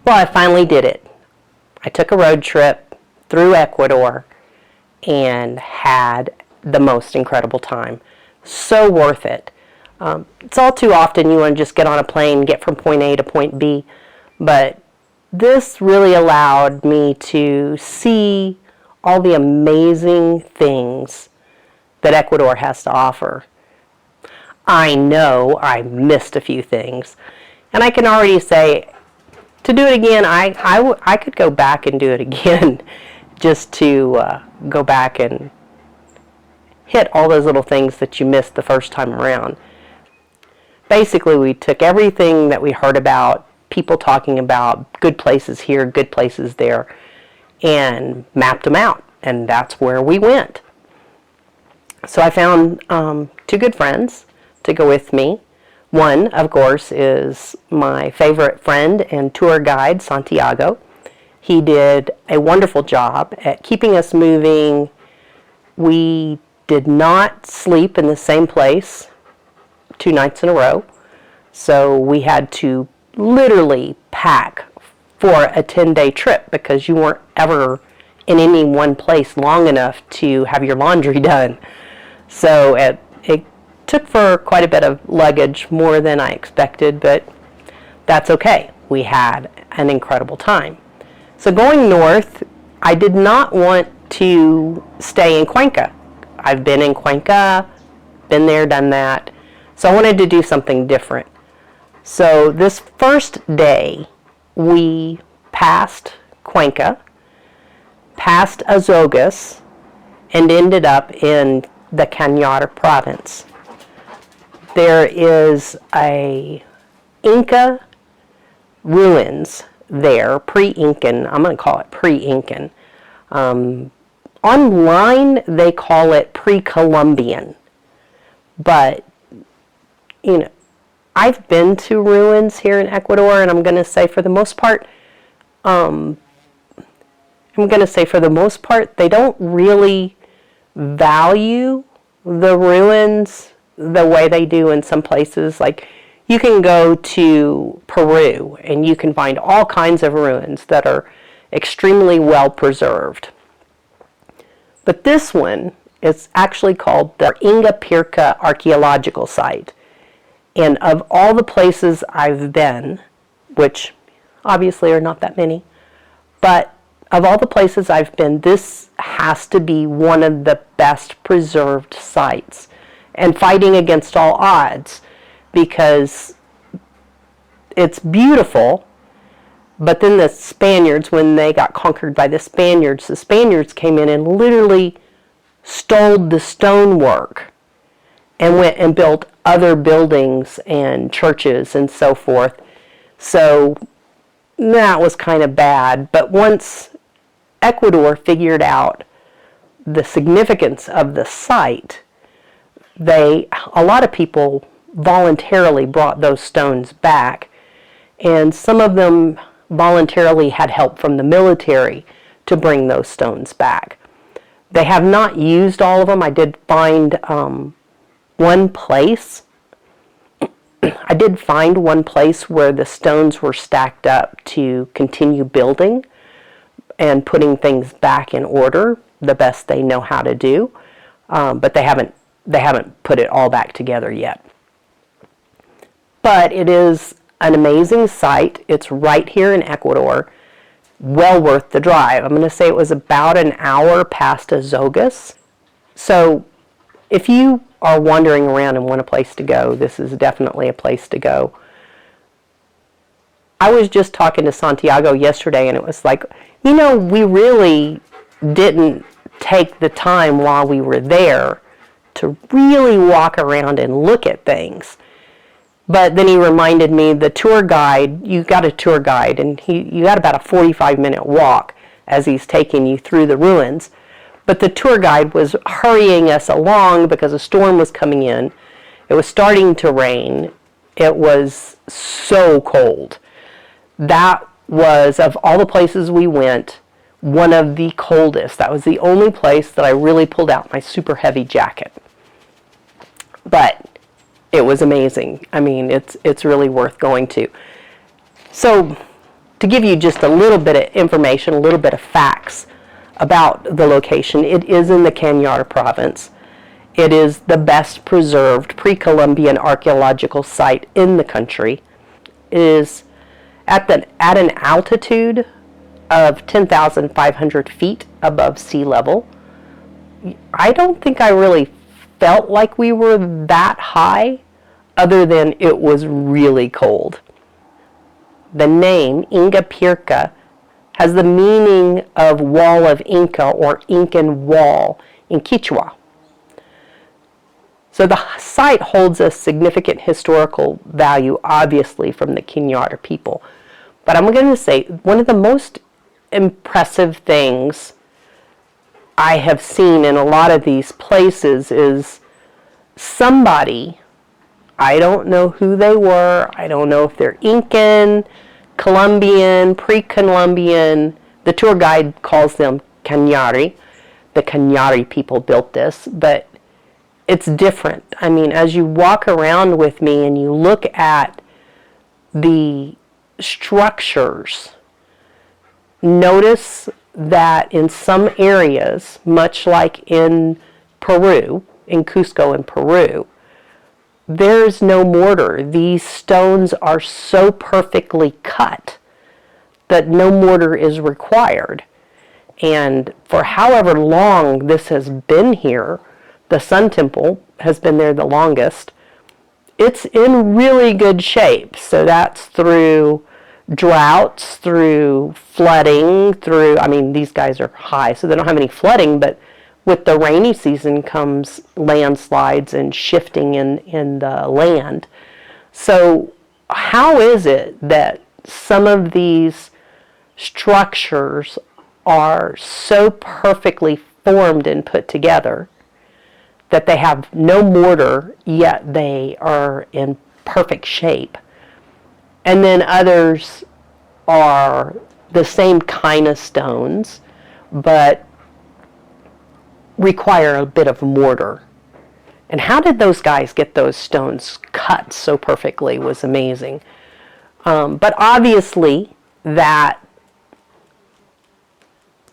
Well, I finally did it. I took a road trip through Ecuador and had the most incredible time. So worth it. It's all too often you want to just get on a plane, get from point A to point B, but this really allowed me to see all the amazing things that Ecuador has to offer. I know I missed a few things, and I can already say, to do it again, I could go back and do it again just to go back and hit all those little things that you missed the first time around. Basically, we took everything that we heard about, people talking about good places here, good places there, and mapped them out, and that's where we went. So I found two good friends to go with me. One, of course, is my favorite friend and tour guide, Santiago. He did a wonderful job at keeping us moving. We did not sleep in the same place 2 nights in a row, so we had to literally pack for a 10-day trip because you weren't ever in any one place long enough to have your laundry done. So it took for quite a bit of luggage, more than I expected, but that's okay. We had an incredible time. So going north, I did not want to stay in Cuenca. I've been in Cuenca, been there, done that. So I wanted to do something different. So this first day, we passed Cuenca, passed Azogues, and ended up in the Cañar province. There is a Inca ruins there, pre-Incan. I'm going to call it pre-Incan. Online, they call it pre-Columbian. But, you know, I've been to ruins here in Ecuador, and I'm going to say for the most part, they don't really value the ruins the way they do in some places. Like, you can go to Peru and you can find all kinds of ruins that are extremely well preserved. But this one is actually called the Ingapirca Archaeological Site. And of all the places I've been, which obviously are not that many, but of all the places I've been, this has to be one of the best preserved sites, and fighting against all odds, because it's beautiful. But then the Spaniards, when they got conquered by the Spaniards came in and literally stole the stonework and went and built other buildings and churches and so forth. So that was kind of bad. But once Ecuador figured out the significance of the site, a lot of people voluntarily brought those stones back, and some of them voluntarily had help from the military to bring those stones back. They have not used all of them. I did find one place. I did find one place where the stones were stacked up to continue building and putting things back in order the best they know how to do, but they haven't put it all back together yet. But it is an amazing site. It's right here in Ecuador. Well worth the drive. I'm going to say it was about an hour past Azogues. So if you are wandering around and want a place to go, this is definitely a place to go. I was just talking to Santiago yesterday, and it was like, you know, we really didn't take the time while we were there to really walk around and look at things. But then he reminded me, the tour guide, you got a tour guide, and you got about a 45-minute walk as he's taking you through the ruins. But the tour guide was hurrying us along because a storm was coming in. It was starting to rain. It was so cold. That was, of all the places we went, one of the coldest. That was the only place that I really pulled out my super heavy jacket. But it was amazing. I mean, it's really worth going to. So to give you just a little bit of information, a little bit of facts about the location, it is in the Cañar province. It is the best preserved pre-Columbian archaeological site in the country. It is at an altitude of 10,500 feet above sea level. I don't think I really felt like we were that high, other than it was really cold. The name Ingapirca has the meaning of wall of Inca or Incan wall in Quechua. So the site holds a significant historical value, obviously, from the Cañar people. But I'm going to say one of the most impressive things I have seen in a lot of these places is somebody, I don't know who they were, I don't know if they're Incan, Colombian, pre-Columbian, the tour guide calls them Cañari. The Cañari people built this, but it's different. I mean, as you walk around with me and you look at the structures, notice that in some areas, much like in Peru, in Cusco in Peru, there's no mortar. These stones are so perfectly cut that no mortar is required. And for however long this has been here, the Sun Temple has been there the longest, it's in really good shape. So that's through droughts, through flooding, through, I mean, these guys are high, so they don't have any flooding, but with the rainy season comes landslides and shifting in the land. So how is it that some of these structures are so perfectly formed and put together that they have no mortar, yet they are in perfect shape? And then others are the same kind of stones, but require a bit of mortar. And how did those guys get those stones cut so perfectly was amazing. But obviously that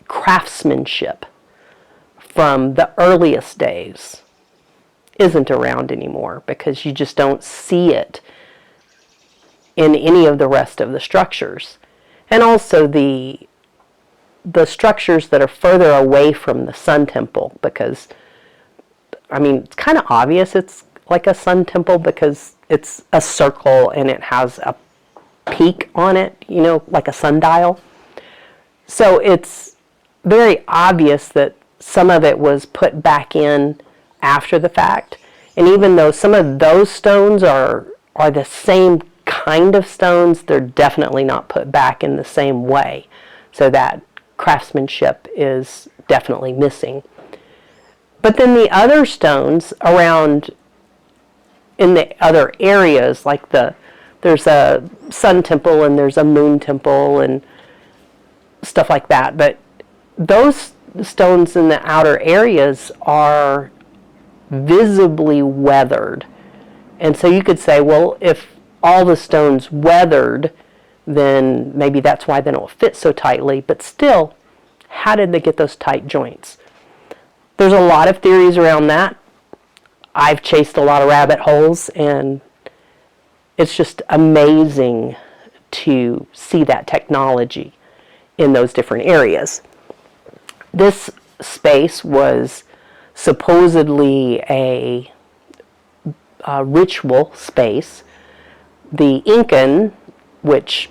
craftsmanship from the earliest days isn't around anymore, because you just don't see it in any of the rest of the structures. And also the structures that are further away from the Sun Temple, because, I mean, it's kind of obvious it's like a Sun Temple because it's a circle and it has a peak on it, you know, like a sundial. So it's very obvious that some of it was put back in after the fact. And even though some of those stones are the same kind of stones, they're definitely not put back in the same way. So that craftsmanship is definitely missing. But then the other stones around in the other areas, like there's a Sun Temple and there's a Moon Temple and stuff like that. But those stones in the outer areas are visibly weathered. And so you could say, well, if all the stones weathered, then maybe that's why they don't fit so tightly. But still, how did they get those tight joints? There's a lot of theories around that. I've chased a lot of rabbit holes, and it's just amazing to see that technology in those different areas. This space was supposedly a ritual space. The Incan, which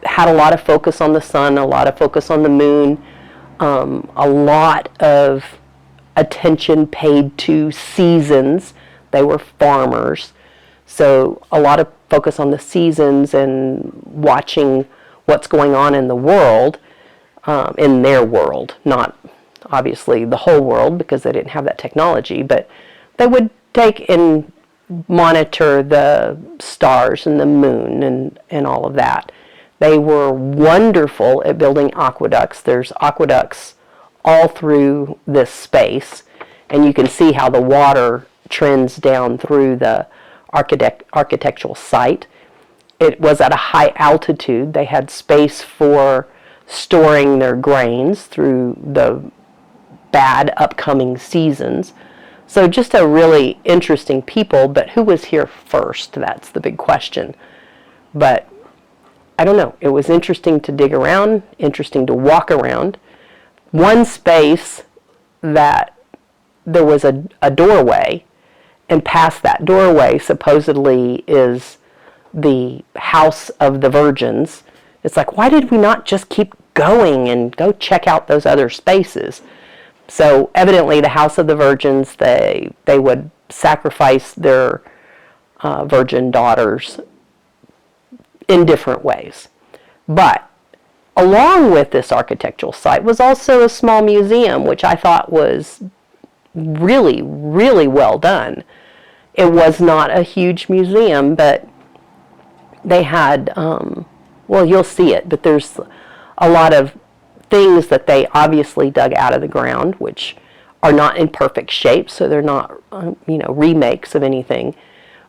had a lot of focus on the sun, a lot of focus on the moon, a lot of attention paid to seasons. They were farmers, so a lot of focus on the seasons and watching what's going on in the world, in their world, not obviously the whole world because they didn't have that technology, but they would take and monitor the stars and the moon and all of that. They were wonderful at building aqueducts. There's aqueducts all through this space, and you can see how the water trends down through the architectural site. It was at a high altitude. They had space for storing their grains through the bad upcoming seasons. So just a really interesting people, but who was here first? That's the big question. But I don't know. It was interesting to dig around, interesting to walk around. One space that there was a doorway, and past that doorway supposedly is the house of the virgins. It's like, why did we not just keep going and go check out those other spaces? So evidently the house of the virgins, they would sacrifice their virgin daughters in different ways. But along with this architectural site was also a small museum, which I thought was really, really well done. It was not a huge museum, but they had, well, you'll see it, but there's a lot of things that they obviously dug out of the ground, which are not in perfect shape, so they're not, remakes of anything.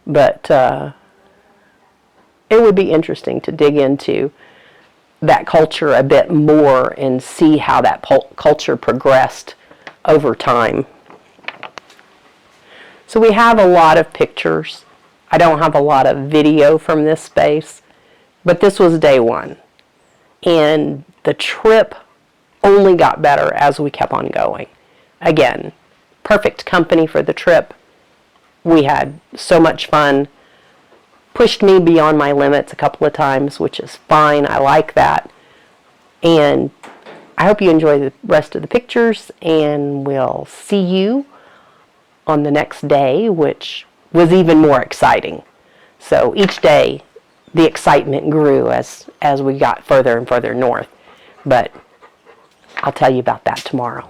But it would be interesting to dig into that culture a bit more and see how that culture progressed over time. So we have a lot of pictures. I don't have a lot of video from this space, but this was day one. And the trip only got better as we kept on going. Again, perfect company for the trip. We had so much fun. Pushed me beyond my limits a couple of times, which is fine. I like that. And I hope you enjoy the rest of the pictures, and we'll see you on the next day, which was even more exciting. So each day the excitement grew as we got further and further north. But I'll tell you about that tomorrow.